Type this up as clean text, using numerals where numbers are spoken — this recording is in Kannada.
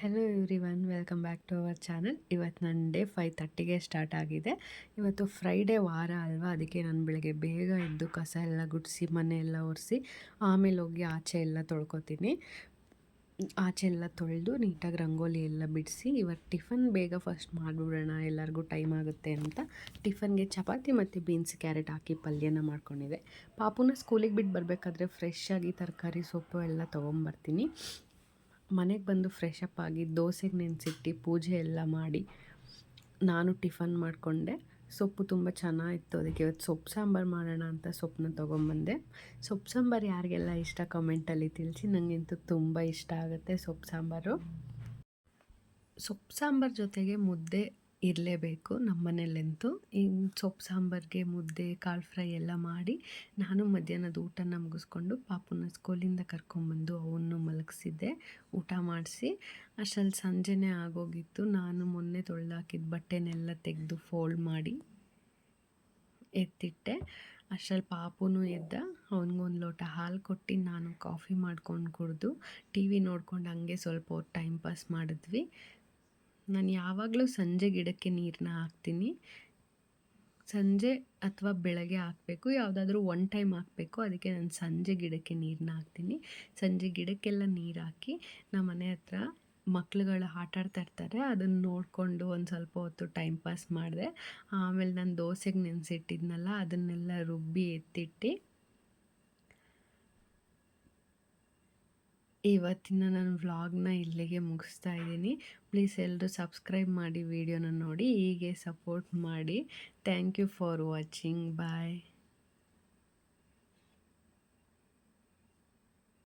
Hello everyone, welcome back to our channel. ಇವತ್ತು ನನ್ನ ಡೇ 5:30ಗೆ ಸ್ಟಾರ್ಟ್ ಆಗಿದೆ. ಇವತ್ತು ಫ್ರೈಡೇ ವಾರ ಅಲ್ವಾ, ಅದಕ್ಕೆ ನಾನು ಬೆಳಗ್ಗೆ ಬೇಗ ಎದ್ದು ಕಸ ಎಲ್ಲ ಗುಡಿಸಿ ಮನೆ ಎಲ್ಲ ಒರೆಸಿ ಆಮೇಲೆ ಹೋಗಿ ಆಚೆ ಎಲ್ಲ ತೊಳ್ಕೊತೀನಿ. ಆಚೆ ಎಲ್ಲ ತೊಳೆದು ನೀಟಾಗಿ ರಂಗೋಲಿ ಎಲ್ಲ ಬಿಡಿಸಿ ಇವತ್ತು ಟಿಫನ್ ಬೇಗ ಫಸ್ಟ್ ಮಾಡಿಬಿಡೋಣ, ಎಲ್ಲರಿಗೂ ಟೈಮ್ ಆಗುತ್ತೆ ಅಂತ ಟಿಫನ್ಗೆ ಚಪಾತಿ ಮತ್ತು ಬೀನ್ಸ್ ಕ್ಯಾರೆಟ್ ಹಾಕಿ ಪಲ್ಯನ ಮಾಡ್ಕೊಂಡಿದ್ದೆ. ಪಾಪುನ ಸ್ಕೂಲಿಗೆ ಬಿಟ್ಟು ಬರಬೇಕಾದ್ರೆ ಫ್ರೆಶ್ ಆಗಿ ತರಕಾರಿ ಸೊಪ್ಪು ಎಲ್ಲ ತೊಗೊಂಬರ್ತೀನಿ. ಮನೆಗೆ ಬಂದು ಫ್ರೆಶ್ ಅಪ್ ಆಗಿ ದೋಸೆಗೆ ನೆನೆಸಿಟ್ಟು ಪೂಜೆ ಎಲ್ಲ ಮಾಡಿ ನಾನು ಟಿಫನ್ ಮಾಡಿಕೊಂಡೆ. ಸೊಪ್ಪು ತುಂಬ ಚೆನ್ನಾಗಿತ್ತು, ಅದಕ್ಕೆ ಇವತ್ತು ಸೊಪ್ಪು ಸಾಂಬಾರು ಮಾಡೋಣ ಅಂತ ಸೊಪ್ಪನ್ನ ತೊಗೊಂಬಂದೆ. ಸೊಪ್ಪು ಸಾಂಬಾರು ಯಾರಿಗೆಲ್ಲ ಇಷ್ಟ ಕಮೆಂಟಲ್ಲಿ ತಿಳಿಸಿ. ನನಗಂತೂ ತುಂಬ ಇಷ್ಟ ಆಗುತ್ತೆ ಸೊಪ್ಪು ಸಾಂಬಾರು. ಸೊಪ್ಪು ಸಾಂಬಾರು ಜೊತೆಗೆ ಮುದ್ದೆ ಇರಲೇಬೇಕು ನಮ್ಮ ಮನೇಲಂತೂ. ಸೊಪ್ಪು ಸಾಂಬಾರಿಗೆ ಮುದ್ದೆ, ಕಾಳು ಫ್ರೈ ಎಲ್ಲ ಮಾಡಿ ನಾನು ಮಧ್ಯಾಹ್ನದ ಊಟನ ಮುಗಿಸ್ಕೊಂಡು ಪಾಪುನ ಸ್ಕೂಲಿಂದ ಕರ್ಕೊಂಬಂದು ಅವನ್ನು ಮಲಗಿಸಿದ್ದೆ, ಊಟ ಮಾಡಿಸಿ. ಅಷ್ಟರಲ್ಲಿ ಸಂಜೆನೇ ಆಗೋಗಿತ್ತು. ನಾನು ಮೊನ್ನೆ ತೊಳೆದಾಕಿದ ಬಟ್ಟೆನೆಲ್ಲ ತೆಗೆದು ಫೋಲ್ಡ್ ಮಾಡಿ ಎತ್ತಿಟ್ಟೆ. ಅಷ್ಟರಲ್ಲಿ ಪಾಪುನೂ ಎದ್ದ. ಅವನಿಗೊಂದು ಲೋಟ ಹಾಲು ಕೊಟ್ಟು ನಾನು ಕಾಫಿ ಮಾಡ್ಕೊಂಡು ಕುಡಿದು ಟಿ ವಿ ನೋಡ್ಕೊಂಡು ಹಂಗೆ ಸ್ವಲ್ಪ ಹೊತ್ತು ಟೈಮ್ ಪಾಸ್ ಮಾಡಿದ್ವಿ. ನಾನು ಯಾವಾಗಲೂ ಸಂಜೆ ಗಿಡಕ್ಕೆ ನೀರನ್ನ ಹಾಕ್ತೀನಿ. ಸಂಜೆ ಅಥವಾ ಬೆಳಗ್ಗೆ ಹಾಕಬೇಕು, ಯಾವುದಾದ್ರೂ ಒನ್ ಟೈಮ್ ಹಾಕಬೇಕು. ಅದಕ್ಕೆ ನಾನು ಸಂಜೆ ಗಿಡಕ್ಕೆ ನೀರನ್ನ ಹಾಕ್ತೀನಿ. ಸಂಜೆ ಗಿಡಕ್ಕೆಲ್ಲ ನೀರು ಹಾಕಿ ನಮ್ಮ ಮನೆ ಹತ್ರ ಮಕ್ಳುಗಳು ಆಟ ಆಡ್ತಾ ಇರ್ತಾರೆ, ಅದನ್ನು ನೋಡಿಕೊಂಡು ಒಂದು ಸ್ವಲ್ಪ ಹೊತ್ತು ಟೈಮ್ ಪಾಸ್ ಮಾಡಿದೆ. ಆಮೇಲೆ ನಾನು ದೋಸೆಗೆ ನೆನೆಸಿಟ್ಟಿದ್ನಲ್ಲ ಅದನ್ನೆಲ್ಲ ರುಬ್ಬಿ ಎತ್ತಿಟ್ಟು ಇವತ್ತಿನ ನನ್ನ ವ್ಲಾಗ್ನ ಇಲ್ಲಿಗೆ ಮುಗಿಸ್ತಾ ಇದ್ದೀನಿ. ಪ್ಲೀಸ್ ಎಲ್ಲರೂ ಸಬ್ಸ್ಕ್ರೈಬ್ ಮಾಡಿ, ವಿಡಿಯೋನ ನೋಡಿ, ಹೀಗೆ ಸಪೋರ್ಟ್ ಮಾಡಿ. Thank you for watching. Bye.